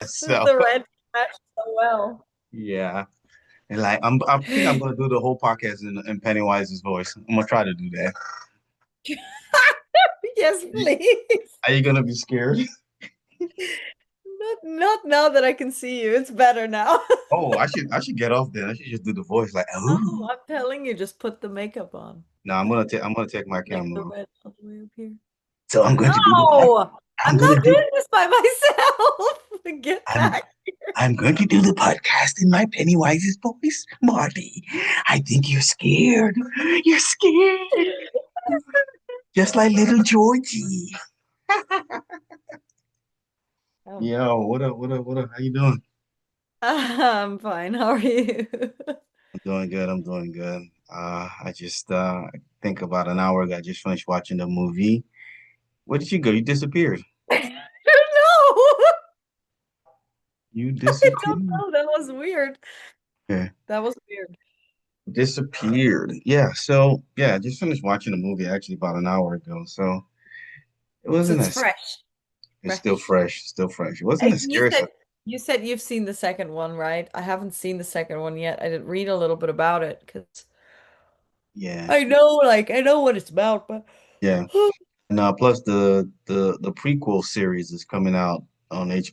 So The red matched so well. yeah, and like I think I'm gonna do the whole podcast in Pennywise's voice. I'm gonna try to do that. Yes, please. Are you gonna be scared? Not now that I can see you. It's better now. Oh, I should get off then. I should just do the voice like, No, oh. I'm telling you, just put the makeup on. No, I'm gonna take my Make camera the off. red all the way up here. So I'm going to do the pod. No, I'm I'm gonna not do doing this by myself. Get I'm back. I'm going to do the podcast in my Pennywise's voice, Marty. I think you're scared. You're scared, just like little Georgie. Um, Yo, what up? What up? What up? How you doing? I'm fine. How are you? I'm doing good. I'm doing good. I just I think about an hour ago, I just finished watching the movie. Where did you go? You disappeared. No, You I don't disappeared. know. That was weird. Yeah. That was weird. Disappeared. Yeah. So yeah, I just finished watching the movie actually about an hour ago. So it So wasn't it's as fresh. it's still Fresh. fresh, still fresh. It wasn't as You scary. said you've seen the second one, right? I haven't seen the second one yet. I did read a little bit about it because Yeah, I know what it's about, but yeah. And plus the prequel series is coming out on HBO.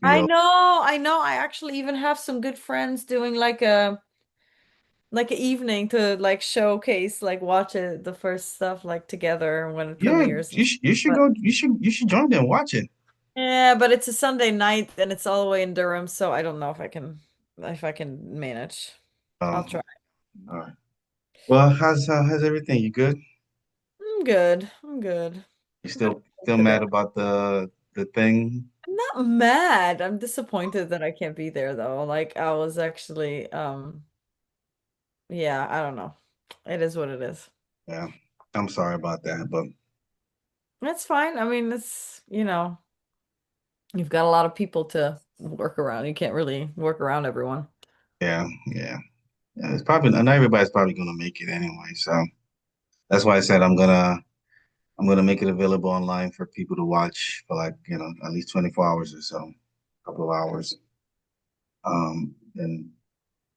I know. I actually even have some good friends doing like an evening to like showcase, like watch it, the first stuff like together when it Yeah, premieres and you stuff. should But go. You should join them. Watch it. yeah, but it's a Sunday night and it's all the way in Durham, so I don't know if I can manage. I'll Um, try. all right. Well, how's everything? You good? I'm good. I'm good. You Looking still forward to mad that. about the thing? I'm not mad. I'm disappointed that I can't be there though. Like I was actually yeah, I don't know. It is what it is. Yeah, I'm sorry about that, but That's fine. I mean, you've got a lot of people to work around. You can't really work around everyone. yeah. It's probably not everybody's probably gonna make it anyway. So that's why I said I'm gonna make it available online for people to watch for like, at least 24 hours or so, a couple of hours. And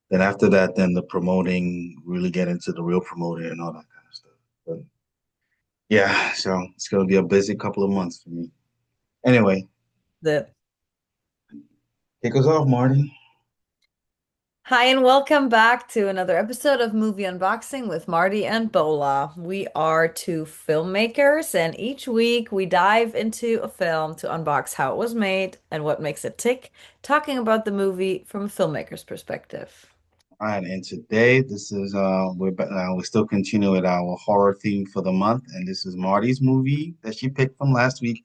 then after that, then the promoting, really get into the real promoting and all that kind of stuff. But yeah, so it's gonna be a busy couple of months for me. Anyway, That kick us off, Marty. Hi and welcome back to another episode of Movie Unboxing with Marty and Bola. We are two filmmakers, and each week we dive into a film to unbox how it was made and what makes it tick, talking about the movie from a filmmaker's perspective. All right, and today this is we're still continuing with our horror theme for the month, and this is Marty's movie that she picked from last week,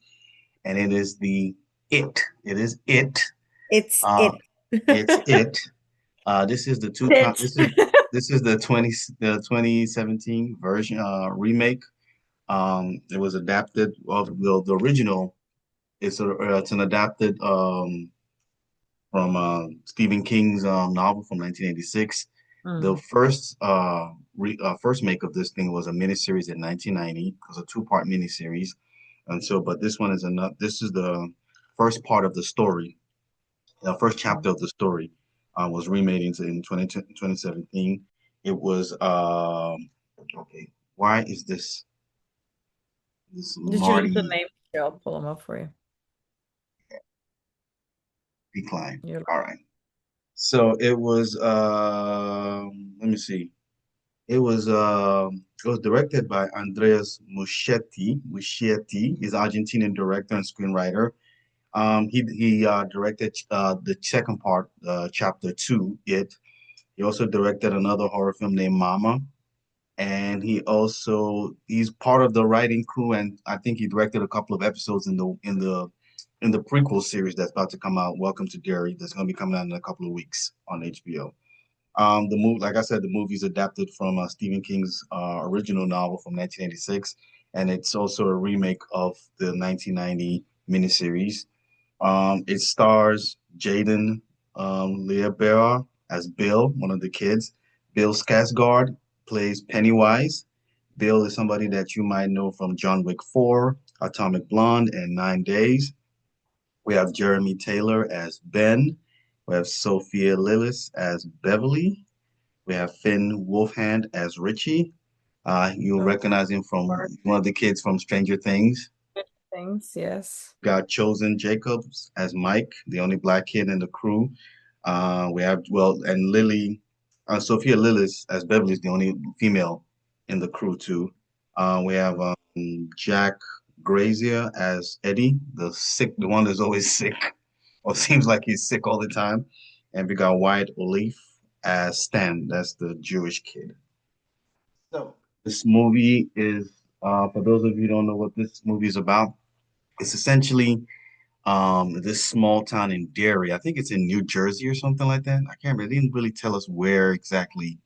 and it is the It. It is It. It's Uh, it. it's It. This is the two time. It. This is the 2017 version remake. It was adapted of the original. It's an adapted from Stephen King's novel from 1986. The Mm. first make of this thing was a miniseries in 1990. It was a two-part miniseries, and so but this one is enough. This is the first part of the story. The first chapter of the story was remade in 2017. It was okay. Why is this Did you look the Marty name? Here, I'll pull them up for you. decline? You're All right. So it was let me see. It was directed by Andreas Muschietti. Muschietti is Argentinian director and screenwriter. He directed the second part, chapter two, It. He also directed another horror film named Mama, and he's part of the writing crew, and I think he directed a couple of episodes in the prequel series that's about to come out, Welcome to Derry, that's going to be coming out in a couple of weeks on HBO. The movie, like I said, the movie's adapted from Stephen King's original novel from 1986, and it's also a remake of the 1990 miniseries. It stars Jaden Leabera as Bill, one of the kids. Bill Skarsgård plays Pennywise. Bill is somebody that you might know from John Wick 4, Atomic Blonde, and 9 Days. We have Jeremy Taylor as Ben. We have Sophia Lillis as Beverly. We have Finn Wolfhand as Richie. You'll Oh, recognize him from Mark one of the kids from Stranger Things. things, yes. Got Chosen Jacobs as Mike, the only black kid in the crew. We have, well, and Sophia Lillis as Beverly is the only female in the crew too. We have Jack Grazier as Eddie, the one that's always sick, or seems like he's sick all the time. And we got Wyatt Olive as Stan, that's the Jewish kid. So this movie is, for those of you who don't know what this movie is about, it's essentially this small town in Derry. I think it's in New Jersey or something like that. I can't remember. They didn't really tell us where exactly.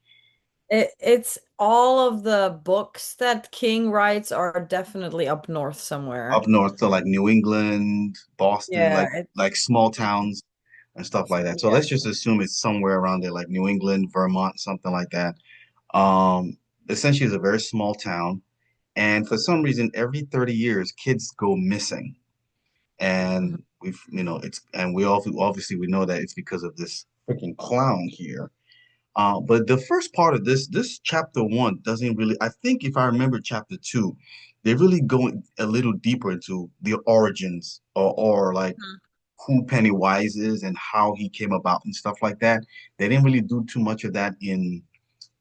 It's all of the books that King writes are definitely up north somewhere. Up north, so like New England, Boston, Yeah, like small towns and stuff like that. So yeah. let's just assume it's somewhere around there, like New England, Vermont, something like that. Um, Essentially, it's a very small town, and for some reason, every 30 years, kids go missing. Mhm. And we obviously we know that it's because of this freaking clown here. But the first part of this chapter one doesn't really, I think if I remember chapter two, they really go a little deeper into the origins or like who Pennywise is and how he came about and stuff like that. They didn't really do too much of that in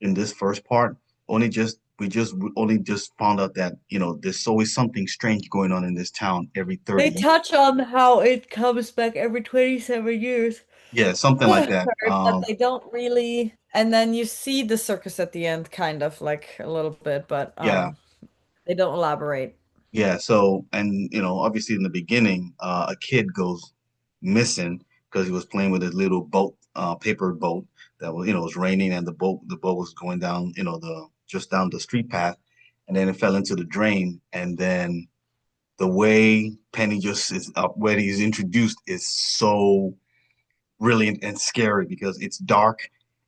this first part. We only just found out that, there's always something strange going on in this town every 30 They years. touch on how it comes back every 27 years. Yeah, something like that. Sorry, but they don't really. And then you see the circus at the end, kind of like a little bit, but Yeah, they don't elaborate. yeah. So, and obviously in the beginning, a kid goes missing because he was playing with his little boat, paper boat that was, it was raining and the boat was going down, the just down the street path, and then it fell into the drain. And then the way Penny just is up where he's introduced is so brilliant and scary because it's dark,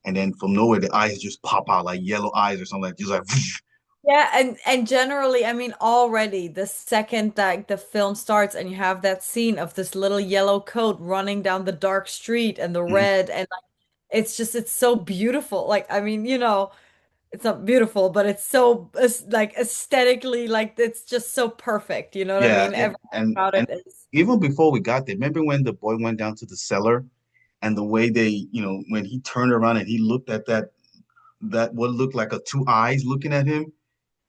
and then from nowhere the eyes just pop out like yellow eyes or something like just like Yeah, and generally, I mean, already the second that the film starts and you have that scene of this little yellow coat running down the dark street and the red and like, it's so beautiful. Like, I mean, it's not beautiful, but it's so like aesthetically like it's just so perfect. You know what I yeah, mean? and Everything and about and it is. even before we got there, remember when the boy went down to the cellar and the way when he turned around and he looked at that what looked like a two eyes looking at him,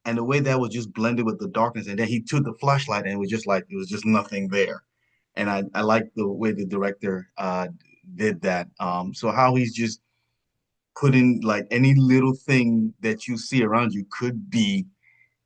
and the way that was just blended with the darkness, and then he took the flashlight and it was just like it was just nothing there. And I like the way the director did that. So how he's just putting like any little thing that you see around you could be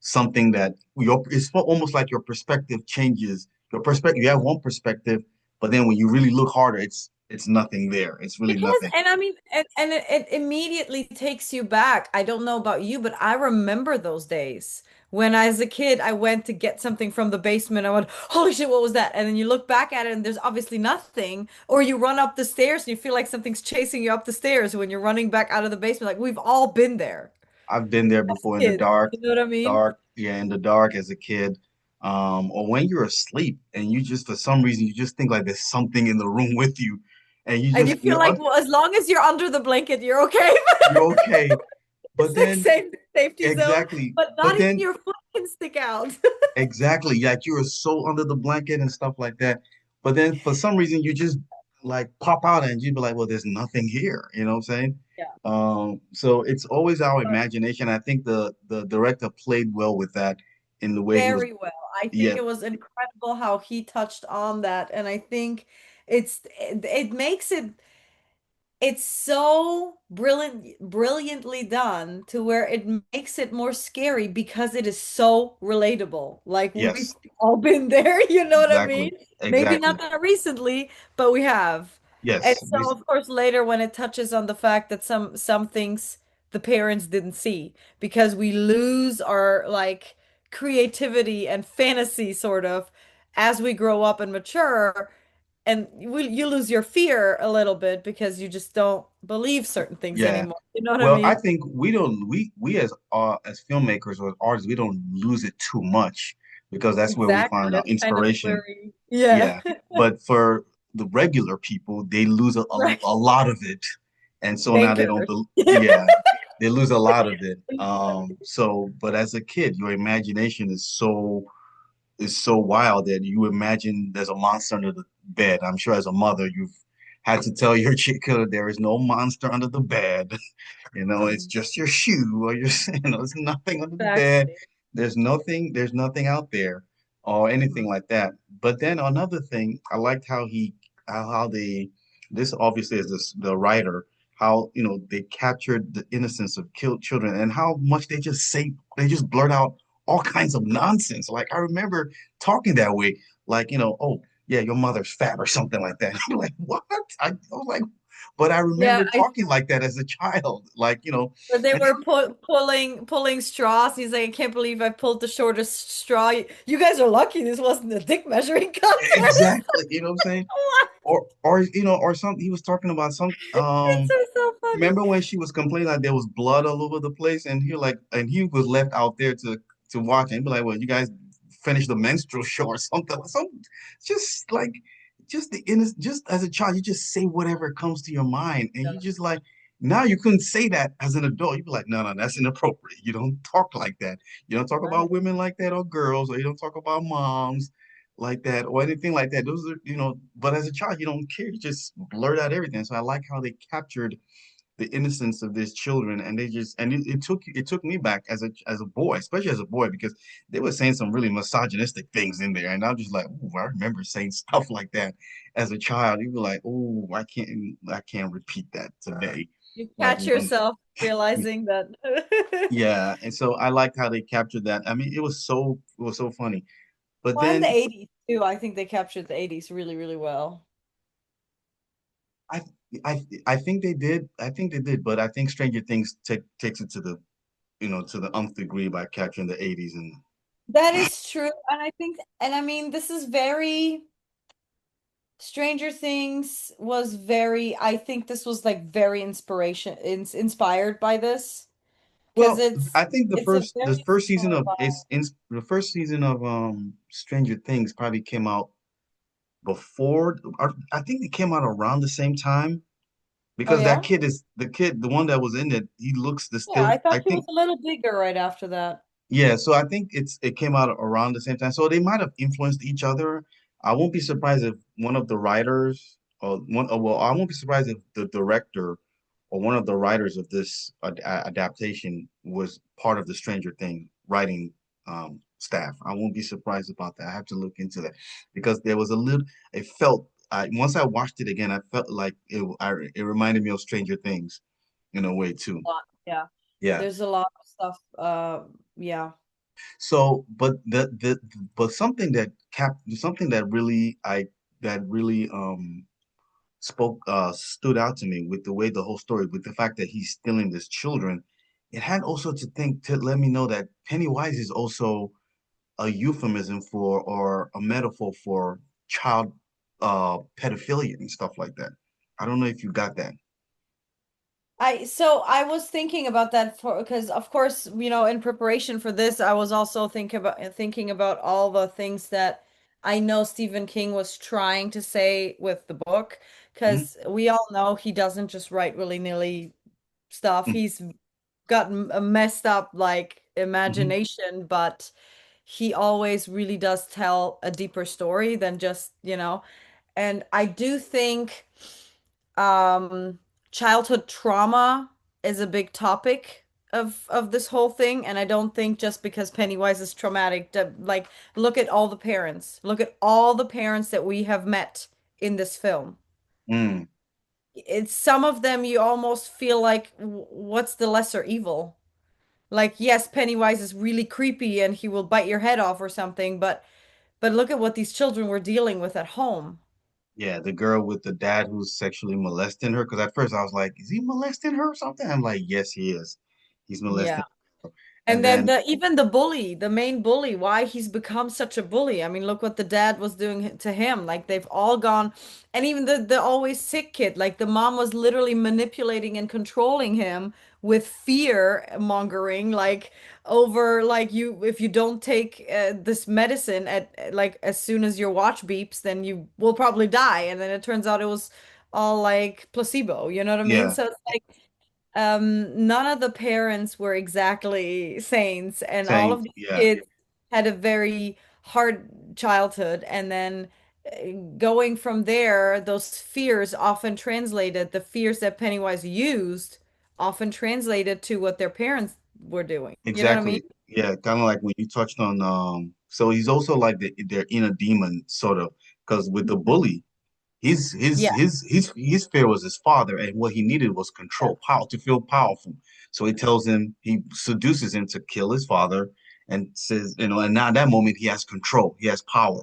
something that it's almost like your perspective changes. Your perspective, you have one perspective, but then when you really look harder, it's nothing there. It's really Yes, nothing. and I mean, and it immediately takes you back. I don't know about you, but I remember those days when, as a kid, I went to get something from the basement. I went, "Holy shit, what was that?" And then you look back at it, and there's obviously nothing. Or you run up the stairs, and you feel like something's chasing you up the stairs when you're running back out of the basement. Like we've all been there, I've been there before in the kids. dark, You know what I mean? yeah, in the dark as a kid. Or when you're asleep and you just for some reason you just think like there's something in the room with you, and you And you just feel like, well, as long as you're under the blanket, you're okay. you're okay. But It's like then safe safety zone, exactly, but but not even then your foot can stick out. exactly, like you are so under the blanket and stuff like that. But then for some reason you just like pop out and you'd be like, well, there's nothing here. You know what I'm saying? Yeah. So it's always our imagination. I think the director played well with that in the way he was. Very well. I think Yeah, it was incredible how he touched on that, and I think it makes it's so brilliantly done to where it makes it more scary because it is so relatable. Like we've yes, all been there, you know what I mean? exactly, Maybe exactly. not that recently, but we have. And Yes, so of course later when it touches on the fact that some things the parents didn't see because we lose our like creativity and fantasy sort of as we grow up and mature and you lose your fear a little bit because you just don't believe certain things yeah. anymore. You know what I Well, I mean? think we don't we as filmmakers or as artists, we don't lose it too much because that's where we Exactly. find our That's kind of where inspiration. Yeah. Yeah. But for the regular people, they lose Right. a lot of it. And so now they don't, Bankers. bel yeah, they lose a lot of it. But as a kid, your imagination is so wild that you imagine there's a monster under the bed. I'm sure as a mother, you've had to tell your child there is no monster under the bed. It's just your shoe or your, there's nothing under the bed. Exactly. There's nothing out there or anything like that. But then another thing, I liked how they, this obviously is the writer, how, they captured the innocence of killed children and how much they just blurt out all kinds of nonsense. Like I remember talking that way, like, oh, yeah, your mother's fat or something like that. I'm like, what? I was like, but I Yeah, remember talking like that as a child, like, but they and were pulling straws. He's like, I can't believe I pulled the shortest straw. You guys are lucky this wasn't a dick measuring contest. exactly, you know what I'm saying? Or something. He was talking about some. It's so funny. Remember when she was complaining like there was blood all over the place, and he was left out there to watch, and he'd be like, "Well, you guys finished the menstrual show or something." Just like, just the innocent. Just as a child, you just say whatever comes to your mind, and you just like. Now you couldn't say that as an adult. You'd be like, no, no, that's inappropriate. You don't talk like that. You don't talk Right. about women like that or girls, or you don't talk about moms like that or anything like that. Those are, but as a child, you don't care. You just blurt out everything. So I like how they captured the innocence of these children, and it took me back as a boy, especially as a boy, because they were saying some really misogynistic things in there, and I'm just like, oh, I remember saying stuff like that as a child. You'd be like, oh, I can't repeat that today. You Like catch yourself realizing that. yeah, and so I liked how they captured that. I mean, it was so funny. But Well, and the then 80s too. I think they captured the 80s really, really well. I I think they did. I think they did, but I think Stranger Things takes it to the nth degree by capturing the 80s and That is true. And I think, and I mean, this is very, Stranger Things was very, I think this was like very inspired by this because well, it's, I think the it's a first the very first season similar of vibe. the first season of Stranger Things probably came out before, or I think it came out around the same time Oh, because that yeah? kid is the kid, the one that was in it, he looks the Yeah, still I I thought she was think a little bigger right after that. yeah, so I think it came out around the same time. So they might have influenced each other. I won't be surprised if one of the writers or well, I won't be surprised if the director or one of the writers of this adaptation was part of the Stranger Thing writing staff. I won't be surprised about that. I have to look into that because there was a little. It felt. Once I watched it again, I felt like it reminded me of Stranger Things in a way too. Yeah. Yeah. There's a lot of stuff. Yeah. So, but something that really stood out to me with the way the whole story, with the fact that he's stealing these children, it had also to let me know that Pennywise is also a euphemism for or a metaphor for child pedophilia and stuff like that. I don't know if you got that. I was thinking about that for because of course, in preparation for this, I was also thinking about all the things that I know Stephen King was trying to say with the book Mhm. because we all know he doesn't just write willy-nilly stuff. He's got a messed up like Mhm. imagination, but he always really does tell a deeper story than just, and I do think um, childhood trauma is a big topic of this whole thing, and I don't think just because Pennywise is traumatic, like look at all the parents. Look at all the parents that we have met in this film. Mm. It's some of them you almost feel like what's the lesser evil? Like yes, Pennywise is really creepy and he will bite your head off or something, but look at what these children were dealing with at home. Yeah, the girl with the dad who's sexually molesting her. Because at first I was like, is he molesting her or something? I'm like, yes, he is. He's molesting Yeah. her. And And then then, even the bully, the main bully, why he's become such a bully. I mean, look what the dad was doing to him. Like they've all gone, and even the always sick kid, like the mom was literally manipulating and controlling him with fear mongering, like over like you if you don't take this medicine at like as soon as your watch beeps, then you will probably die. And then it turns out it was all like placebo, you know what I mean? yeah, So it's like none of the parents were exactly saints, and all saying, of these yeah, kids had a very hard childhood. And then going from there, those fears often translated, the fears that Pennywise used often translated to what their parents were doing. You know what I mean? exactly. Yeah, kind of like when you touched on, so he's also like their inner demon, sort of, because with the Mhm. bully, Yeah, his fear was his father, and what he needed was yeah. control, power, to feel powerful. So he seduces him to kill his father, and says, and now at that moment he has control, he has power,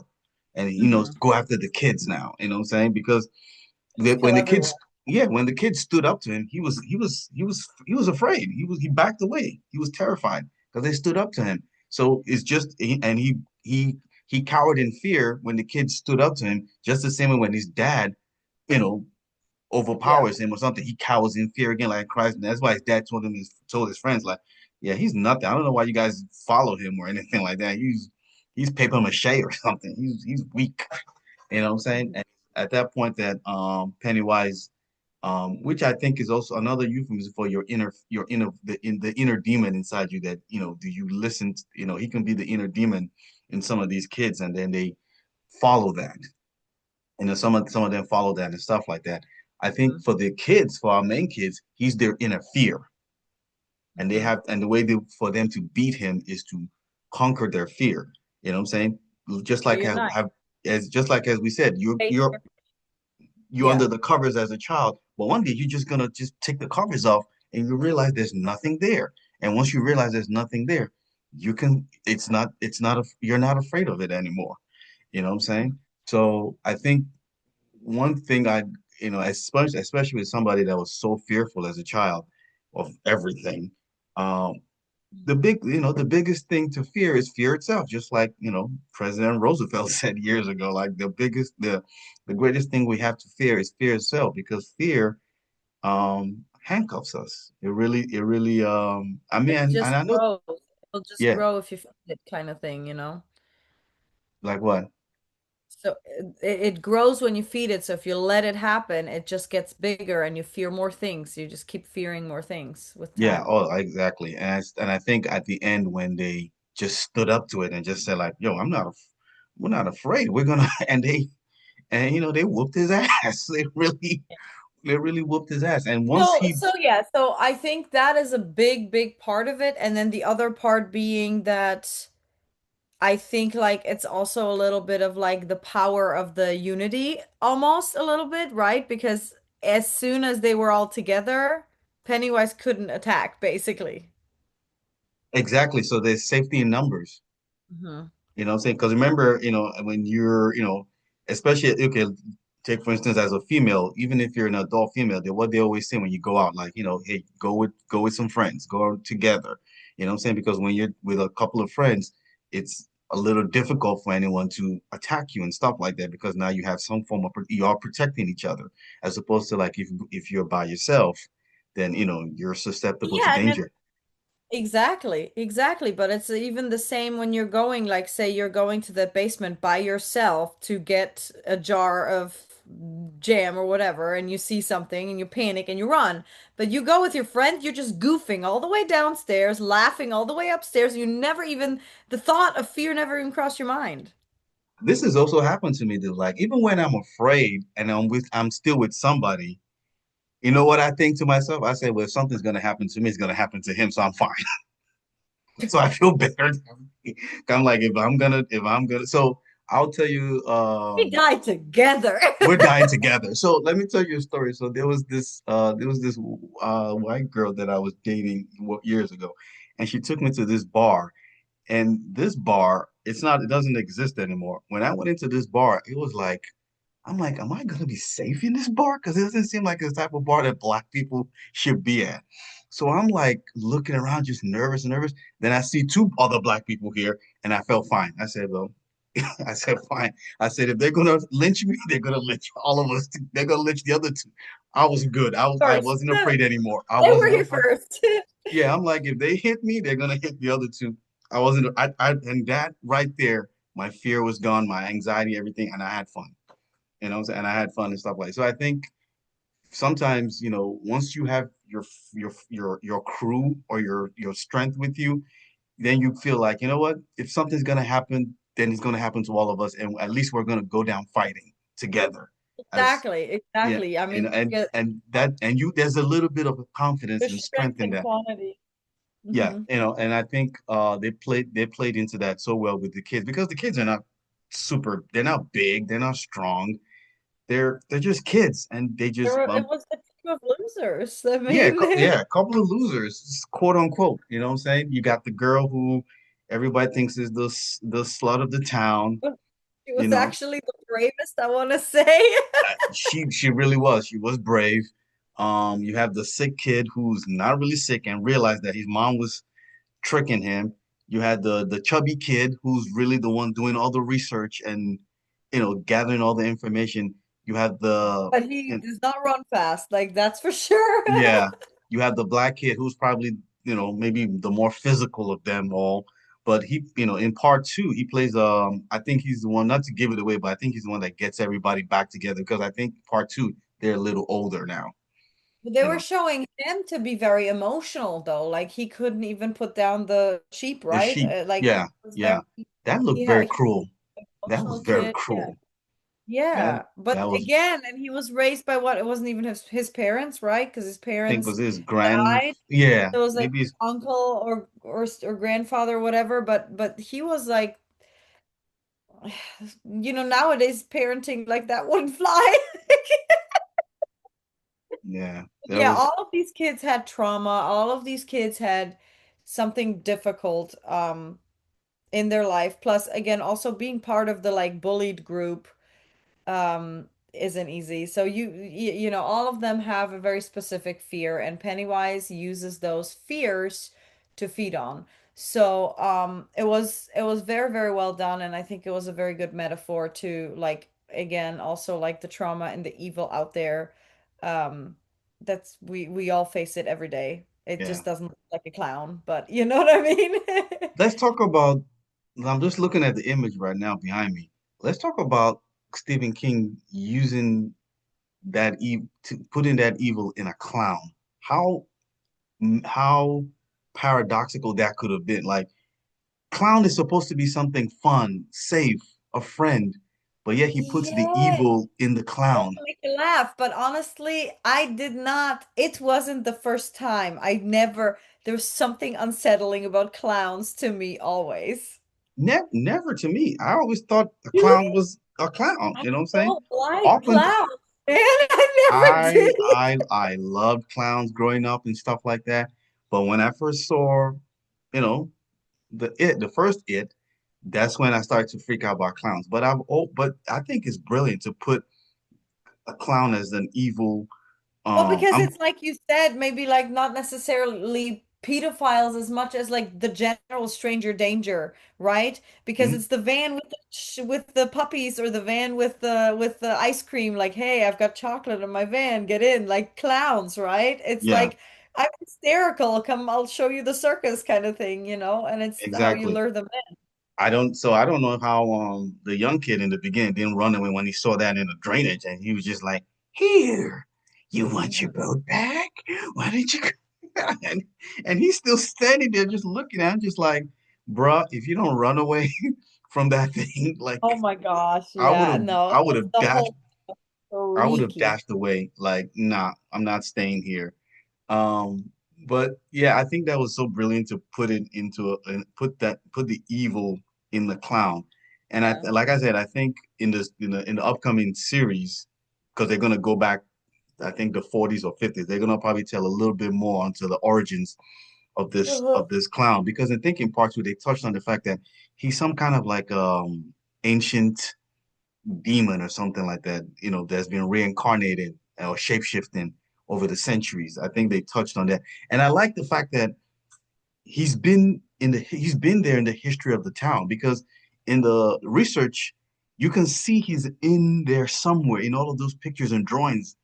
and Hmm. go after the kids now. You know what I'm saying? Because Just when kill the kids, everyone. yeah, when the kids stood up to him, he was afraid. He backed away. He was terrified because they stood up to him. So it's just and he cowered in fear when the kids stood up to him, just the same way when his dad, you know, Yeah. overpowers him or something, he cowers in fear again, like Christ. And that's why his dad told his friends, like, yeah, he's nothing. I don't know why you guys follow him or anything like that. He's paper mache or something. He's weak. You know what I'm saying? And at that point that Pennywise, which I think is also another euphemism for the inner demon inside you that, do you listen, he can be the inner demon in some of these kids and then they follow that. Some of them follow that and stuff like that. I think Hmm. for the kids, for our main kids, he's their inner fear. Hmm. And the way for them to beat him is to conquer their fear. You know what I'm saying? Just like Reunite. as we said, Face your- you're Yeah. under the covers as a child, but one day you're just gonna just take the covers off and you realize there's nothing there. And once you realize there's nothing there, you're not afraid of it anymore. You know what I'm saying? So I think one thing especially with somebody that was so fearful as a child of everything, um, the biggest thing to fear is fear itself, just like, President Roosevelt said years ago, like the greatest thing we have to fear is fear itself, because fear handcuffs us. It really I mean, It and just I know, grows. It'll just yeah, grow if you feed it, kind of thing, you know? like what? So it grows when you feed it. So if you let it happen, it just gets bigger and you fear more things. You just keep fearing more things with Yeah, time. oh, exactly. And I think at the end when they just stood up to it and just said like, "Yo, we're not afraid. We're gonna," and they whooped his ass. They really whooped his ass. And once So, he so yeah, so I think that is a big, big part of it. And then the other part being that I think like it's also a little bit of like the power of the unity, almost a little bit, right? Because as soon as they were all together, Pennywise couldn't attack, basically. exactly, so there's safety in numbers. Hmm. You know what I'm saying? Because remember, when you're, especially, okay, take for instance as a female, even if you're an adult female, what they always say when you go out, like, hey, go with some friends, go together. You know what I'm saying? Because when you're with a couple of friends, it's a little difficult for anyone to attack you and stuff like that, because now you have some form of you are protecting each other, as opposed to like if you're by yourself, then you're susceptible to Yeah, and danger. exactly, exactly. But it's even the same when you're going, like, say you're going to the basement by yourself to get a jar of jam or whatever, and you see something and you panic and you run. But you go with your friend, you're just goofing all the way downstairs, laughing all the way upstairs. You never even, the thought of fear never even crossed your mind. This has also happened to me, though. Like even when I'm afraid and I'm still with somebody, you know what I think to myself? I say, well, if something's gonna happen to me, it's gonna happen to him, so I'm fine. So I feel better. I'm like, if I'm gonna, so I'll tell you, We died together. we're dying together. So let me tell you a story. So there was this white girl that I was dating years ago, and she took me to this bar. And this bar, it doesn't exist anymore. When I went into this bar, it was like, I'm like, am I gonna be safe in this bar? Because it doesn't seem like the type of bar that black people should be at. So I'm like looking around, just nervous and nervous. Then I see two other black people here, and I felt fine. I said, well, I said, fine. I said, if they're gonna lynch me, they're gonna lynch all of us. They're gonna lynch the other two. I was good. I First, wasn't they afraid anymore. I were wasn't here afraid. first. Yeah, I'm like, if they hit me, they're gonna hit the other two. I wasn't. And that right there, my fear was gone, my anxiety, everything, and I had fun. You know what I'm saying? And I had fun and stuff like that. So I think sometimes, once you have your crew or your strength with you, then you feel like, you know what? If something's gonna happen, then it's gonna happen to all of us, and at least we're gonna go down fighting together. As Exactly, Yeah, exactly. I mean, you get and you there's a little bit of the confidence and strength strength in and that. quantity. Yeah, Hmm. and I think they played into that so well with the kids because the kids are not they're not big, they're not strong. They're just kids and they just It was a team of losers. I yeah, mean, yeah, a couple of losers, quote unquote. You know what I'm saying? You got the girl who everybody thinks is the slut of the town, she you was know. actually the bravest, I want to say. She really was. She was brave. You have the sick kid who's not really sick and realized that his mom was tricking him. You had the chubby kid who's really the one doing all the research and gathering all the information. You have the But he and does not run fast, like that's for sure. yeah, you have the black kid who's probably maybe the more physical of them all. But in part two, he plays I think he's the one, not to give it away, but I think he's the one that gets everybody back together because I think part two, they're a little older now, They you were know. showing him to be very emotional, though. Like he couldn't even put down the sheep, The right? sheep. Like Yeah, he was yeah. That looked very he cruel. was an That was emotional very kid. Yeah. cruel. That Yeah. But that was again, and he was raised by what? It wasn't even his parents, right? Because his I think parents was his died. yeah, It was like maybe his uncle or grandfather or whatever. But he was like, nowadays parenting like that wouldn't fly. yeah. That Yeah, was all of these kids had trauma. All of these kids had something difficult in their life. Plus, again, also being part of the like bullied group isn't easy. So all of them have a very specific fear, and Pennywise uses those fears to feed on. So it was very, very well done, and I think it was a very good metaphor to like again also like the trauma and the evil out there. That's we all face it every day. It yeah. just doesn't look like a clown, but you know what I mean? Let's talk about I'm just looking at the image right now behind me. Let's talk about Stephen King using to putting that evil in a clown. How paradoxical that could have been. Like clown is supposed to be something fun, safe, a friend, but yet he puts the Yeah, evil in the clown. make you laugh, but honestly, I did not. It wasn't the first time. There's something unsettling about clowns to me always. Never to me. I always thought a clown Really? was a clown. I You know what I'm saying? don't like Often clowns, man. I never I did. I I loved clowns growing up and stuff like that. But when I first saw, you know, the first It, that's when I started to freak out about clowns. But I think it's brilliant to put a clown as an evil. Well, because I'm it's like you said, maybe like not necessarily pedophiles as much as like the general stranger danger, right? Because mhm, it's the van with the puppies or the van with the ice cream. Like, hey, I've got chocolate in my van. Get in, like clowns, right? It's yeah, like I'm hysterical. Come, I'll show you the circus kind of thing, and it's how you exactly. lure them in. I don't know how the young kid in the beginning didn't run away when he saw that in the drainage and he was just like, "Here, you want your Yeah. boat back? Why didn't you?" and and he's still standing there just looking at him, just like, "Bruh, if you don't run away from that thing, like Oh my gosh, I would yeah, have no, I would have the dashed whole I would have freaky. dashed away. Like, nah, I'm not staying here." Um, but yeah, I think that was so brilliant to put it into put the evil in the clown. And Yeah. like I said, I think in the upcoming series, because they're gonna go back, I think the 40s or 50s, they're gonna probably tell a little bit more onto the origins Uh-huh. of this clown. Because in thinking part two, they touched on the fact that he's some kind of like ancient demon or something like that, that's been reincarnated or shapeshifting over the centuries. I think they touched on that. And I like the fact that he's been there in the history of the town because in the research you can see he's in there somewhere in all of those pictures and drawings,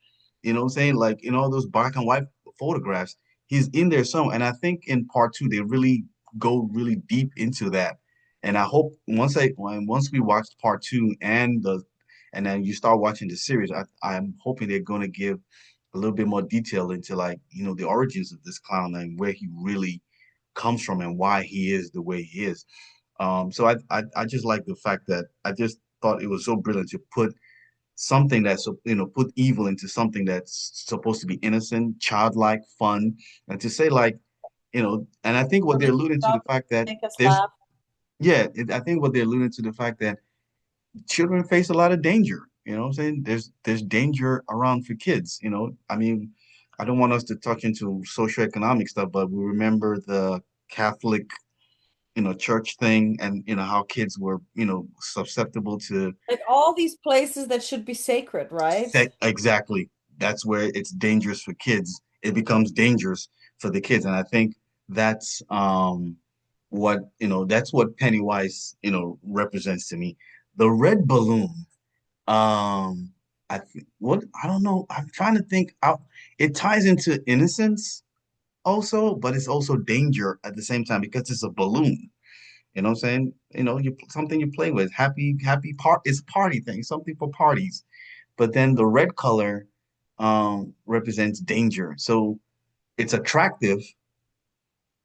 you know what I'm saying, like in all those black and white photographs. He's in there somewhere, and I think in part two they really go really deep into that. And I hope once we watch part two and then you start watching the series, I'm hoping they're going to give a little bit more detail into, like, the origins of this clown and where he really comes from and why he is the way he is. So I just like the fact that I just thought it was so brilliant to put something that's, put evil into something that's supposed to be innocent, childlike, fun, and to say, like, and I think what they're Really alluding to the stuff fact that make us there's, laugh. yeah, I think what they're alluding to the fact that children face a lot of danger. You know what I'm saying? There's danger around for kids. I mean, I don't want us to touch into socioeconomic stuff, but we remember the Catholic, church thing, and how kids were, susceptible to Like all these places that should be sacred, right? exactly. That's where it's dangerous for kids. It becomes dangerous for the kids, and I think that's that's what Pennywise, represents to me. The red balloon. Um, what I don't know. I'm trying to think out. It ties into innocence also, but it's also danger at the same time because it's a balloon. You know what I'm saying? Something you play with. Happy part. It's a party thing. Something for parties. But then the red color represents danger. So it's attractive.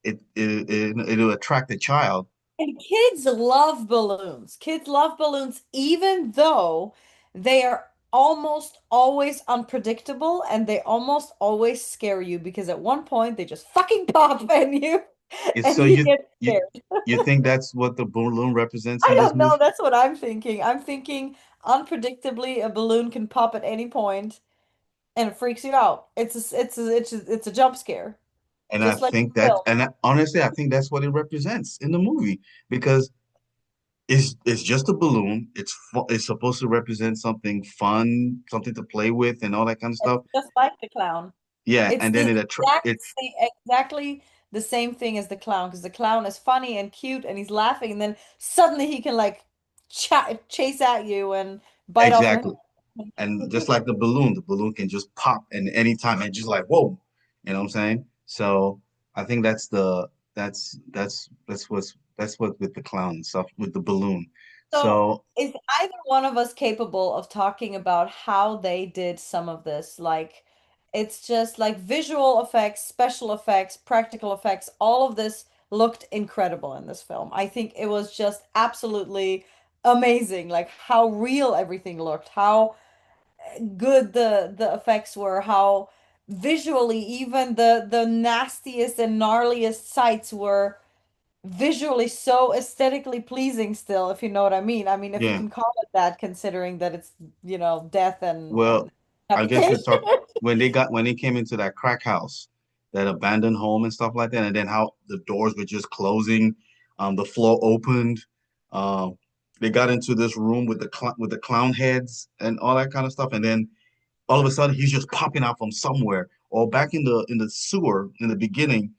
It'll attract the child. And kids love balloons. Kids love balloons, even though they are almost always unpredictable and they almost always scare you because at one point they just fucking pop and you It's and so you get you scared. you think that's what the balloon represents I in this don't know. movie? That's what I'm thinking. I'm thinking unpredictably a balloon can pop at any point and it freaks you out. It's a jump scare, And I just like think the that, film. and honestly, I think that's what it represents in the movie because it's just a balloon. It's supposed to represent something fun, something to play with, and all that kind of It's stuff. just like the clown. Yeah, It's and then the it's exactly the same thing as the clown because the clown is funny and cute and he's laughing and then suddenly he can like ch chase at you and bite off your exactly. And just like the balloon can just pop and anytime and just like, whoa, you know what I'm saying? So I think that's what with the clown and stuff with the balloon. So, So is either one of us capable of talking about how they did some of this? Like, it's just like visual effects, special effects, practical effects, all of this looked incredible in this film. I think it was just absolutely amazing, like how real everything looked, how good the effects were, how visually even the nastiest and gnarliest sights were visually so aesthetically pleasing still, if you know what I mean. I mean, if you yeah, can call it that, considering that it's, death and well, I guess you're habitation. talking when they came into that crack house, that abandoned home and stuff like that, and then how the doors were just closing, the floor opened, um, they got into this room with the clown heads and all that kind of stuff, and then all of a sudden he's just popping out from somewhere. Or back in the sewer in the beginning,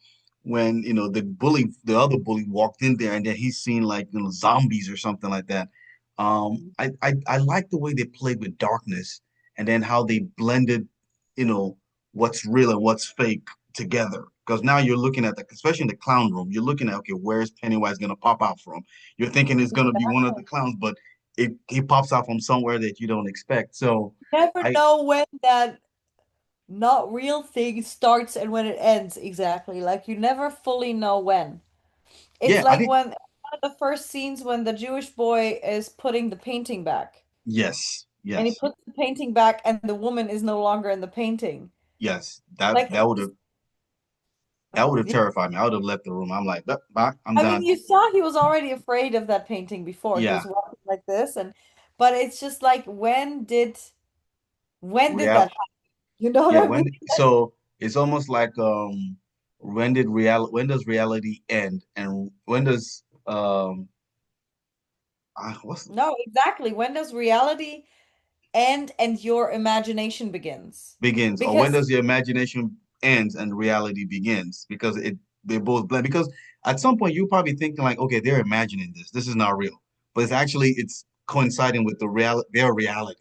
when the other bully walked in there, and then he's seen, like, zombies or something like that. I like the way they played with darkness, and then how they blended, you know, what's real and what's fake together. Because now you're looking at especially in the clown room, you're looking at, okay, where's Pennywise gonna pop out from? You're thinking it's gonna be one of the clowns, but he pops out from somewhere that you don't expect. So Never I know when that not real thing starts and when it ends exactly. Like you never fully know when. It's yeah, I like think when one of the first scenes when the Jewish boy is putting the painting back. yes, And he yes, puts the painting back and the woman is no longer in the painting. yes. That Like that it's would just, have that would have yeah. terrified me. I would have left the room. I'm like, "Nope, bye, I'm I mean, done." you saw he was already afraid of that painting before. He Yeah, was walking like this and but it's just like when did that real. happen? You know what Yeah, I mean? so it's almost like, when does reality end, and when does what's No, exactly. When does reality and your imagination begins. begins, or when Because does your imagination ends and reality begins? Because they both blend. Because at some point you're probably thinking like, okay, they're imagining this. This is not real, but it's coinciding with their reality.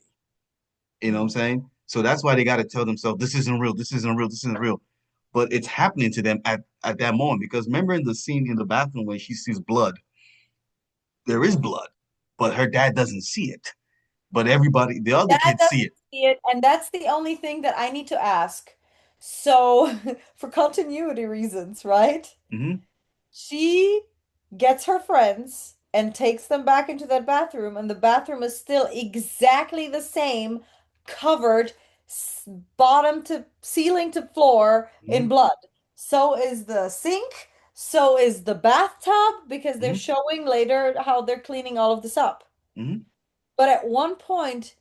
You know what I'm Mm. saying? So that's why they got to tell themselves this isn't real. This isn't real. This isn't real. But it's happening to them at that moment. Because remember in the scene in the bathroom when she sees blood, there is Mhm. blood, but her dad doesn't see it. But everybody, the other Dad kids see doesn't it. see it, and that's the only thing that I need to ask. So, for continuity reasons, right? Hmm. She gets her friends and takes them back into that bathroom, and the bathroom is still exactly the same, covered bottom to ceiling to floor in Hmm. blood. So is the sink, so is the bathtub, because they're Hmm. showing later how they're cleaning all of this up. Hmm. But at one point,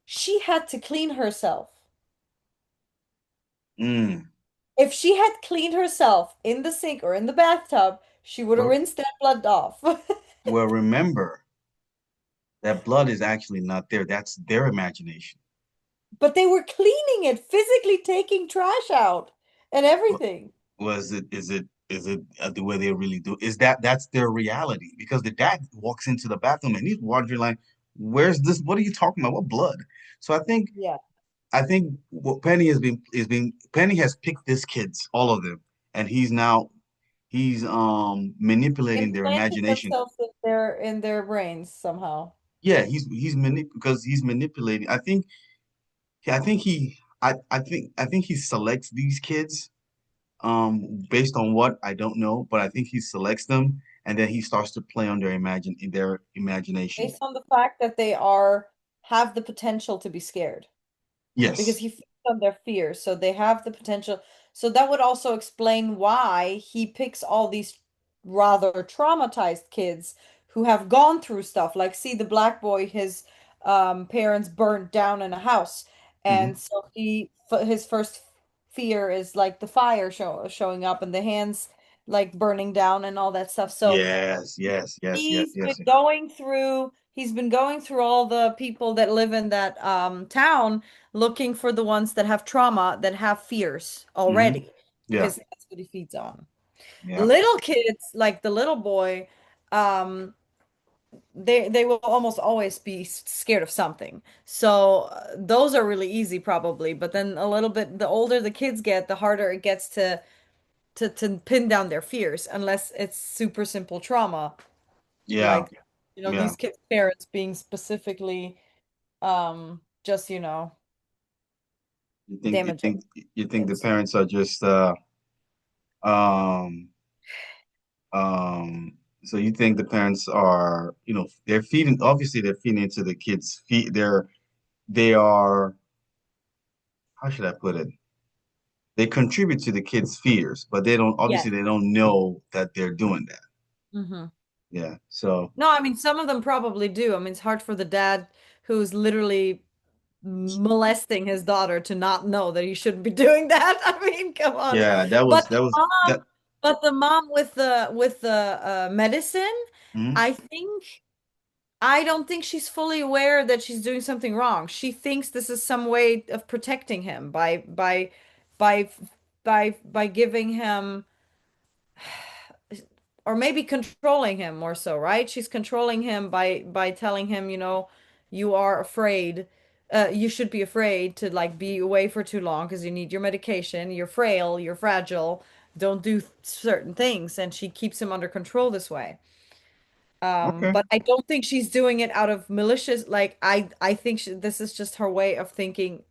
she had to clean herself. Mm. If she had cleaned herself in the sink or in the bathtub, she would have Well, rinsed that blood off. well, remember that blood is actually not there. That's their imagination. But they were cleaning it, physically taking trash out and Wa- everything. Was it? Is it the way they really do? That's their reality? Because the dad walks into the bathroom and he's wondering like, "Where's this? What are you talking about? What blood?" So Yeah. I think what Penny has picked these kids, all of them, and he's manipulating their Implanted imagination. themselves in their brains somehow. Yeah, because he's manipulating. I think he selects these kids based on what I don't know, but I think he selects them and then he starts to play on their imagination. Based on the fact that they are have the potential to be scared. Because Yes. he feeds on their fears. So they have the potential. So that would also explain why he picks all these rather traumatized kids who have gone through stuff. Like, see the black boy, his parents burnt down in a house. Hmm. And so his first fear is like the fire showing up and the hands like burning down and all that stuff. So Yes, yes, yes, yes, yes, yes. He's been going through all the people that live in that town looking for the ones that have trauma, that have fears Hmm. already, Yeah, because that's what he feeds on. yeah, Little kids, like the little boy, um, they will almost always be scared of something. So those are really easy probably, but then a little bit the older the kids get, the harder it gets to pin down their fears, unless it's super simple trauma, yeah, like yeah. these kids' parents being specifically just You think you damaging think you think the kids. parents are just um so you think the parents are, they're feeding obviously they're feeding into the kids' feet. They are, how should I put it? They contribute to the kids' fears, but Yes. they don't know that they're doing that. Hmm. Yeah. So No, I mean some of them probably do. I mean it's hard for the dad who's literally molesting his daughter to not know that he shouldn't be doing that. I mean, come on. yeah, But that the was that. mom, but the mom with the medicine, Mhm. I think I don't think she's fully aware that she's doing something wrong. She thinks this is some way of protecting him by by giving him, or maybe controlling him more so, right? She's controlling him by telling him, you are afraid. You should be afraid to like be away for too long because you need your medication. You're frail, you're fragile. Don't do certain things, and she keeps him under control this way. Okay. But I don't think she's doing it out of malicious. Like I think this is just her way of thinking.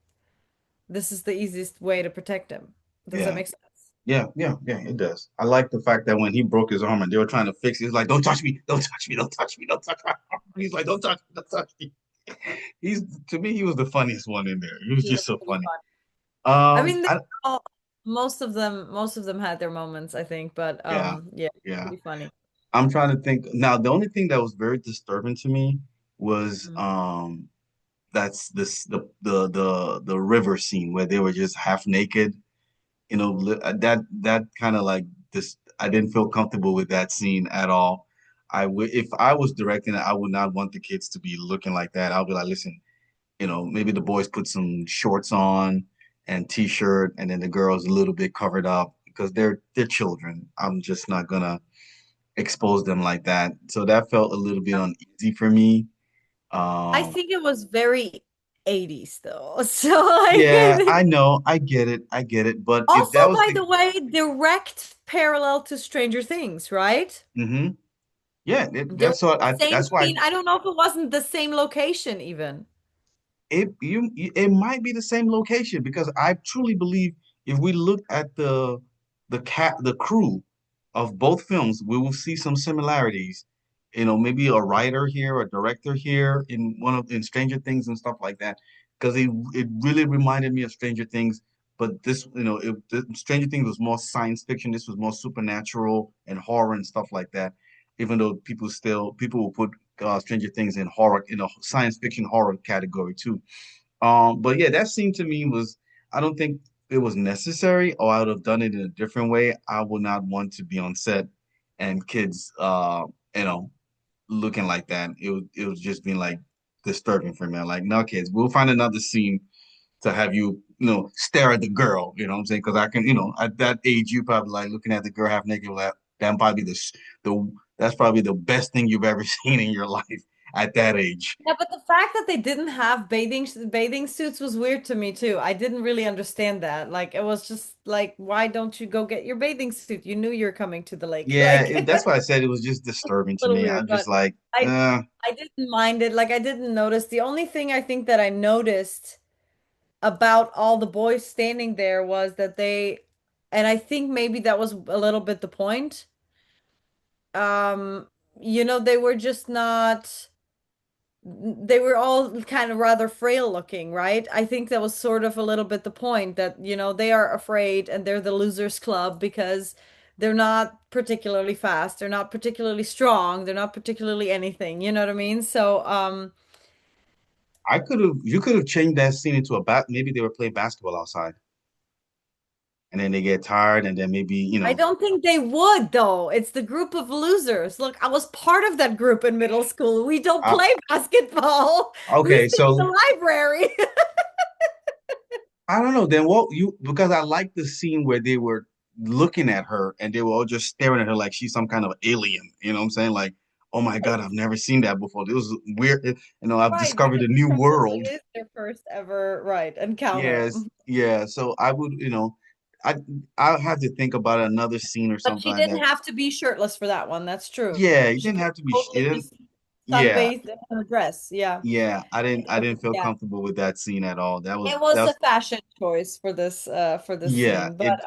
This is the easiest way to protect him. Does that Yeah. make sense? Yeah, yeah, yeah, it does. I like the fact that when he broke his arm and they were trying to fix it, he's like, "Don't touch me, don't touch me, don't touch me, don't touch me." He's like, "Don't touch me, don't touch me." He's To me, he was the funniest one in there. He was He was just so pretty funny. fun. I Um, mean, they I, all, most of them had their moments, I think, but yeah, yeah, yeah. pretty funny. I'm trying to think now. The only thing that was very disturbing to me was Mm. that's the river scene where they were just half naked. That kind of like this. I didn't feel comfortable with that scene at all. If I was directing it, I would not want the kids to be looking like that. I'll be like, listen, maybe the boys put some shorts on and t-shirt, and then the girls a little bit covered up because they're children. I'm just not gonna expose them like that. So that felt a little bit uneasy for me. I Um, think it was very 80s though. So like I yeah, think I know, I get it. But if also that was by the, the way, direct parallel to Stranger Things, right? hmm yeah, There was the same that's why scene. I don't know if it wasn't the same location even. it might be the same location because I truly believe if we look at the crew of both films, we will see some similarities. Maybe a writer here, a director here in Stranger Things and stuff like that. Because it really reminded me of Stranger Things, but Stranger Things was more science fiction. This was more supernatural and horror and stuff like that. Even though people will put Stranger Things in horror in a science fiction horror category too. But yeah, that scene to me was I don't think it was necessary, or I would have done it in a different way. I would not want to be on set and kids you know, looking like that. It was just being like disturbing for me. Like, no kids, we'll find another scene to have you, stare at the girl, you know what I'm saying? Because I can, at that age, you probably like looking at the girl half naked, like, that probably the that's probably the best thing you've ever seen in your life at that age. Yeah, but the fact that they didn't have bathing suits was weird to me too. I didn't really understand that. Like it was just like, why don't you go get your bathing suit? You knew you were coming to the lake. Yeah, Like that's why I said it was just disturbing a to little me. weird, I'm just but like, I I didn't mind it. Like I didn't notice. The only thing I think that I noticed about all the boys standing there was that and I think maybe that was a little bit the point. Um, they were just not they were all kind of rather frail looking, right? I think that was sort of a little bit the point that, they are afraid and they're the losers club because they're not particularly fast, they're not particularly strong, they're not particularly anything, you know what I mean? So, you could have changed that scene into maybe they were playing basketball outside and then they get tired and then maybe, I don't think they would though. It's the group of losers. Look, I was part of that group in middle school. We don't I, play basketball. We okay, sit in so the library. I don't know. Then because I like the scene where they were looking at her and they were all just staring at her like she's some kind of alien. You know what I'm saying? Like, oh my God, I've never seen that before. It was weird. I've Right, discovered because a it new probably world. is their first ever, right, encounter. Yes, yeah. So I would, I I'll have to think about another scene or But something she like didn't that. have to be shirtless for that one. That's true. Yeah, you She didn't could have to be. It totally be didn't. Yeah, sunbathed in a dress. Yeah. yeah. I didn't feel Yeah. comfortable with that scene at all. It was a That's fashion choice for this yeah. scene. But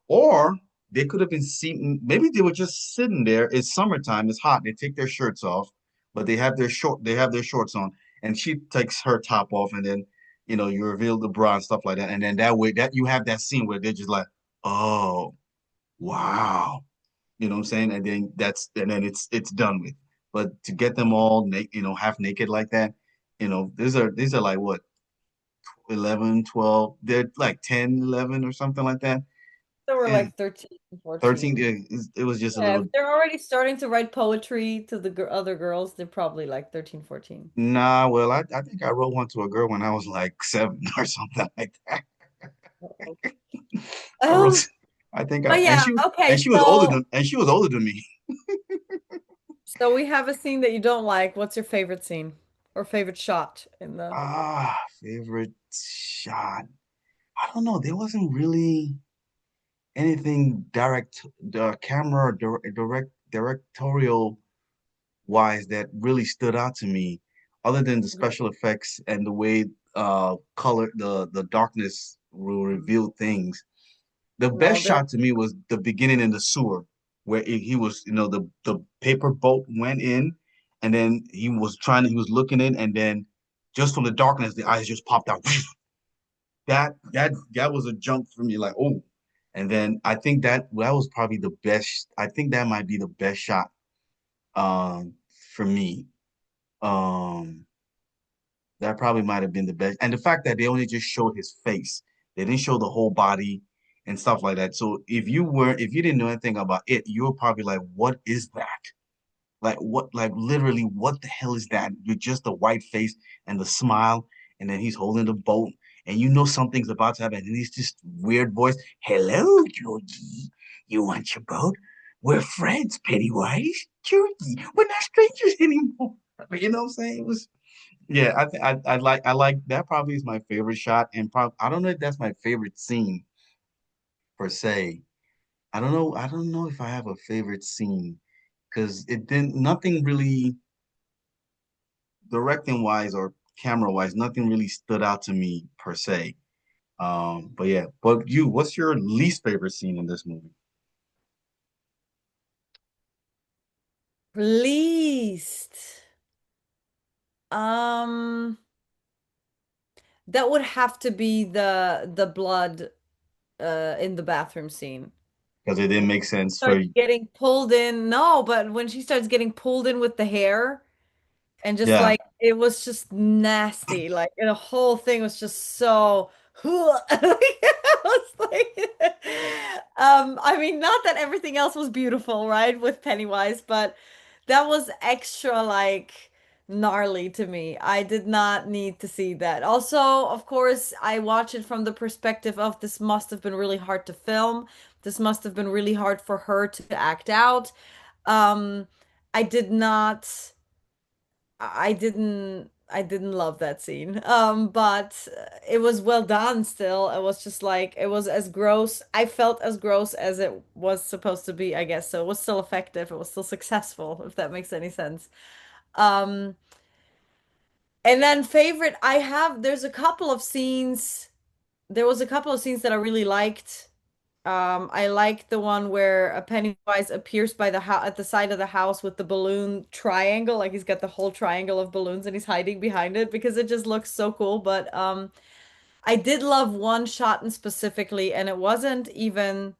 Or they could have been sitting. Maybe they were just sitting there. It's summertime. It's hot. They take their shirts off, but They have their shorts on, and she takes her top off, and then you reveal the bra and stuff like that, and then that way that you have that scene where they're just like, oh wow, you know what I'm saying, and then it's done with. But to get them all naked, half naked like that, these are like what 11, 12. They're like 10, 11 or something like that. they were And like 13, 13, 14. it was just a Yeah, little, if they're already starting to write poetry to the other girls, they're probably like 13, 14. nah, well, I think I wrote one to a girl when I was like 7 or something like that. Uh-oh. I wrote, Um, I think but yeah, and okay, so she was older than me. we have a scene that you don't like. What's your favorite scene or favorite shot in the Favorite shot. I don't know. There wasn't really anything the camera directorial wise that really stood out to me, other than the special effects and the way color the darkness will reveal things. The No, best there shot to me was the beginning in the sewer, where he was, the paper boat went in, and then he was looking in, and then just from the darkness, the eyes just popped out. That was a jump for me, like, oh. And then I think that was probably the best. I think that might be the best shot um for me. Um that probably might have been the best. And the fact that they only just showed his face. They didn't show the whole body and stuff like that. So if you didn't know anything about it, you were probably like, what is that? Like what, like literally, what the hell is that? With just the white face and the smile, and then he's holding the boat, and you know something's about to happen, and he's just weird voice. Hello, Georgie. You want your boat? We're friends, Pennywise. Georgie, we're not strangers anymore. You know what I'm saying? It was yeah, I like that probably is my favorite shot, and probably I don't know if that's my favorite scene per se. I don't know if I have a favorite scene because it didn't nothing really directing wise or camera wise, nothing really stood out to me per se. But yeah, but you, what's your least favorite scene in this movie? Least. Um, that would have to be the blood in the bathroom scene. Because it didn't make sense for Starts getting pulled in. No, but when she starts getting pulled in with the hair and just yeah. like it was just nasty. Like the whole thing was just so I was like I mean not that everything else was beautiful, right, with Pennywise, but that was extra like gnarly to me. I did not need to see that. Also, of course, I watch it from the perspective of this must have been really hard to film. This must have been really hard for her to act out. Um, I did not. I didn't love that scene. But it was well done still. It was just like it was as gross. I felt as gross as it was supposed to be, I guess. So it was still effective. It was still successful, if that makes any sense. Um, and then favorite, I have there's a couple of scenes. There was a couple of scenes that I really liked. I like the one where a Pennywise appears by the house at the side of the house with the balloon triangle, like he's got the whole triangle of balloons and he's hiding behind it because it just looks so cool. But I did love one shot in specifically, and it wasn't even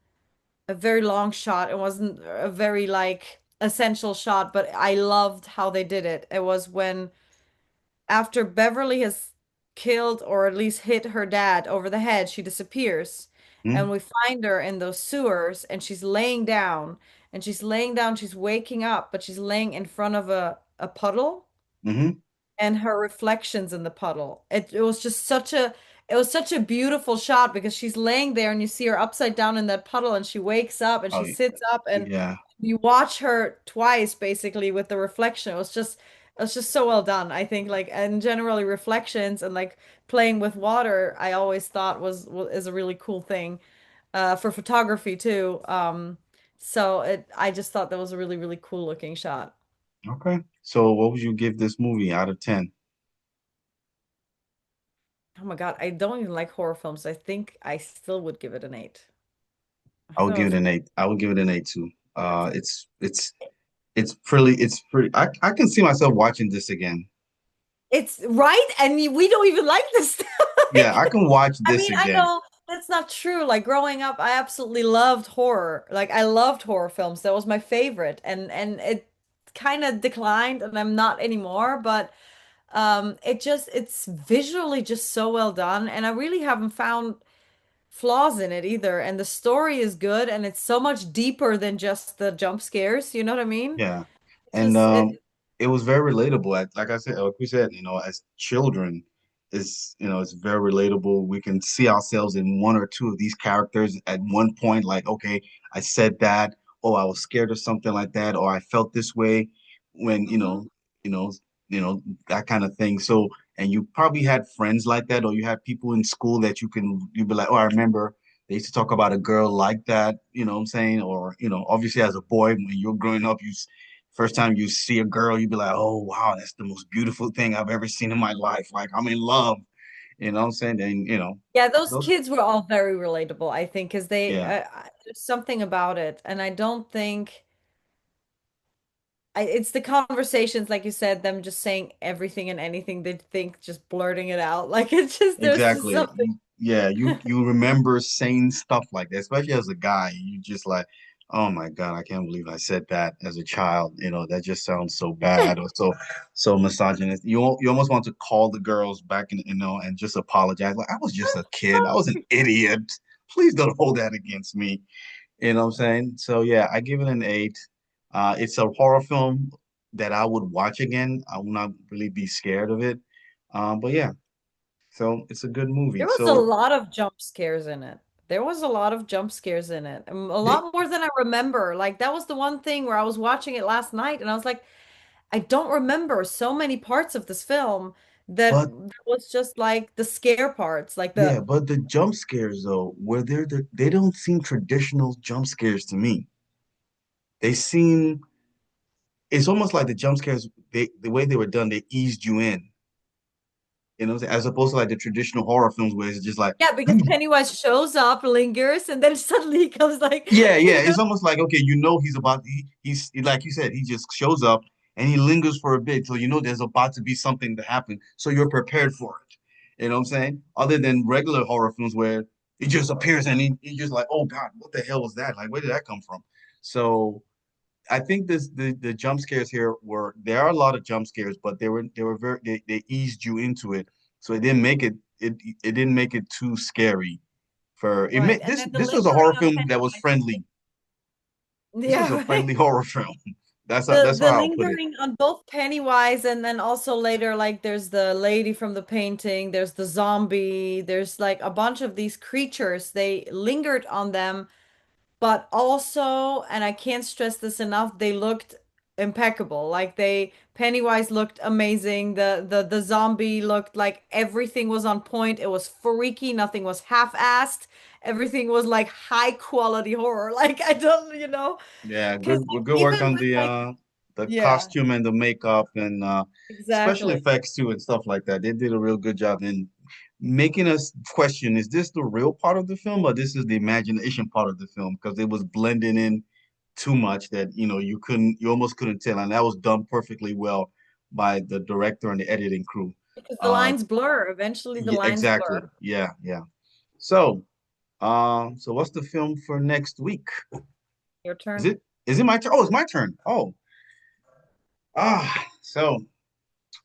a very long shot. It wasn't a very like essential shot, but I loved how they did it. It was when after Beverly has killed or at least hit her dad over the head, she disappears. And Mm-hmm. we find her in those sewers and she's laying down. And she's laying down, she's waking up, but she's laying in front of a puddle Mm-hmm. and her reflections in the puddle. It was just such a beautiful shot because she's laying there and you see her upside down in that puddle and she wakes up and Oh, she sits up and yeah. you watch her twice basically with the reflection. It was just so well done. I think like and generally reflections and like playing with water I always thought is a really cool thing for photography too. So it I just thought that was a really really cool looking shot. Okay. So what would you give this movie out of 10? Oh my God, I don't even like horror films. I think I still would give it an 8. I I would thought it give it was an 8. I would give it an 8 too. It's pretty I can see myself watching this again. it's right, and we don't even like this stuff. Yeah, I can watch I this mean, I again. know that's not true. Like growing up, I absolutely loved horror. Like I loved horror films. That was my favorite, and it kind of declined, and I'm not anymore. But it's visually just so well done, and I really haven't found flaws in it either. And the story is good, and it's so much deeper than just the jump scares. You know what I mean? Yeah. It's And just it. it was very relatable. Like I said, like we said, as children, it's very relatable. We can see ourselves in one or two of these characters at one point, like, okay, I said that, or I was scared of something like that, or I felt this way when, Mhm. you know, that kind of thing. So, and you probably had friends like that, or you had people in school that you'd be like, oh, I remember they used to talk about a girl like that, you know what I'm saying? Or, obviously as a boy, when you're growing up, first time you see a girl, you'd be like, oh, wow, that's the most beautiful thing I've ever seen in my life. Like, I'm in love. You know what I'm saying? And, Yeah, those those, kids were all very relatable, I think, because yeah, there's something about it, and I don't think it's the conversations, like you said, them just saying everything and anything they think, just blurting it out. Like it's just there's just exactly. something. Yeah, you remember saying stuff like that, especially as a guy. You just like, oh my God, I can't believe I said that as a child. That just sounds so bad or so misogynist. You almost want to call the girls back and just apologize. Like, I was just a kid. I was an idiot. Please don't hold that against me. You know what I'm saying? So yeah, I give it an 8. It's a horror film. that I would watch again. I will not really be scared of it. But yeah, so it's a good movie. There was a So lot of jump scares in it. There was a lot of jump scares in it. A they, lot more than I remember. Like that was the one thing where I was watching it last night and I was like, I don't remember so many parts of this film that but was just like the scare parts, like yeah, the but the jump scares though, where they don't seem traditional jump scares to me. They seem it's almost like the jump scares, the way they were done, they eased you in. You know, as opposed to like the traditional horror films where it's just like, yeah, because Pennywise shows up, lingers, and then suddenly he comes like, yeah, you yeah. know, It's almost like, okay, you know he's about he's like you said, he just shows up and he lingers for a bit, so you know there's about to be something to happen, so you're prepared for it. You know what I'm saying? Other than regular horror films where he just appears and he just like, oh God, what the hell was that? Like, where did that come from? So I think the jump scares here were there are a lot of jump scares, but they were very they eased you into it, so it didn't make it didn't make it too scary. For it right. made And then the this was a horror lingering on film that was Pennywise. friendly. This was a Yeah, right. friendly horror film. The That's how the I'll put it. lingering on both Pennywise and then also later like there's the lady from the painting, there's the zombie, there's like a bunch of these creatures. They lingered on them, but also, and I can't stress this enough, they looked impeccable. Like they Pennywise looked amazing. The zombie looked like everything was on point. It was freaky, nothing was half-assed. Everything was like high quality horror. Like I don't, Yeah, because good work even on with like the yeah, costume and the makeup and special exactly. effects too and stuff like that. They did a real good job in making us question, is this the real part of the film or this is the imagination part of the film? Because it was blending in too much that you almost couldn't tell, and that was done perfectly well by the director and the editing crew. Because the Uh, lines blur. Eventually the yeah, lines exactly. blur. Yeah, yeah. So, so what's the film for next week? Your Is turn. it my turn? Oh, it's my turn. Oh, so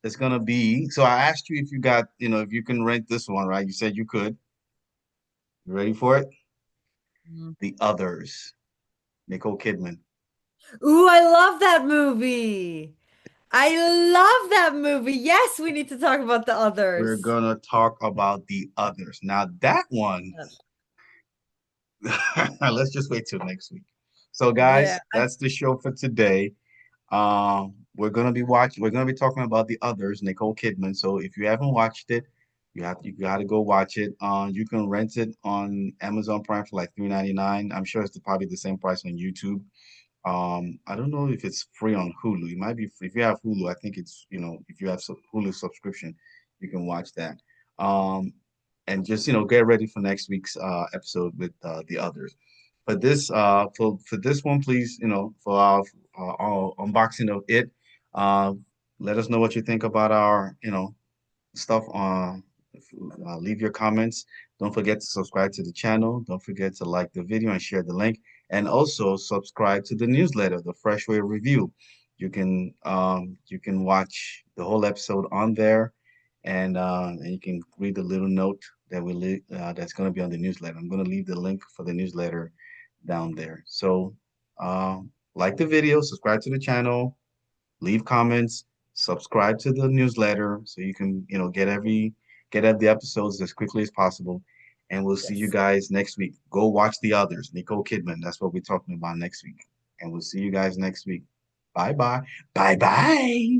it's gonna be. So I asked you if you got, if you can rent this one, right? You said you could. You ready for it? Mhm. The Others, Nicole Kidman. Ooh, I love that movie. I love that movie. Yes, we need to talk about the We're others. gonna talk about The Others. Now that one, let's just wait till next week. So Yeah. guys, that's the show for today. We're gonna be talking about The Others, Nicole Kidman. So if you haven't watched it, you gotta go watch it. You can rent it on Amazon Prime for like $3.99. I'm sure it's probably the same price on YouTube. I don't know if it's free on Hulu. It might be free. If you have Hulu, I think it's, if you have Hulu subscription, you can watch that. Um, and just, get ready for next week's episode with The Others. But for this one, please, for our unboxing of it, uh, let us know what you think about our, stuff. Leave your comments. Don't forget to subscribe to the channel. Don't forget to like the video and share the link. And also subscribe to the newsletter, the Fresh Way Review. You can watch the whole episode on there, and you can read the little note that that's going to be on the newsletter. I'm going to leave the link for the newsletter down there. So, like the video, subscribe to the channel, leave comments, subscribe to the newsletter so you can, get at the episodes as quickly as possible. And we'll see you Yes. guys next week. Go watch The Others, Nicole Kidman. That's what we're talking about next week. And we'll see you guys next week. Bye bye. Bye bye.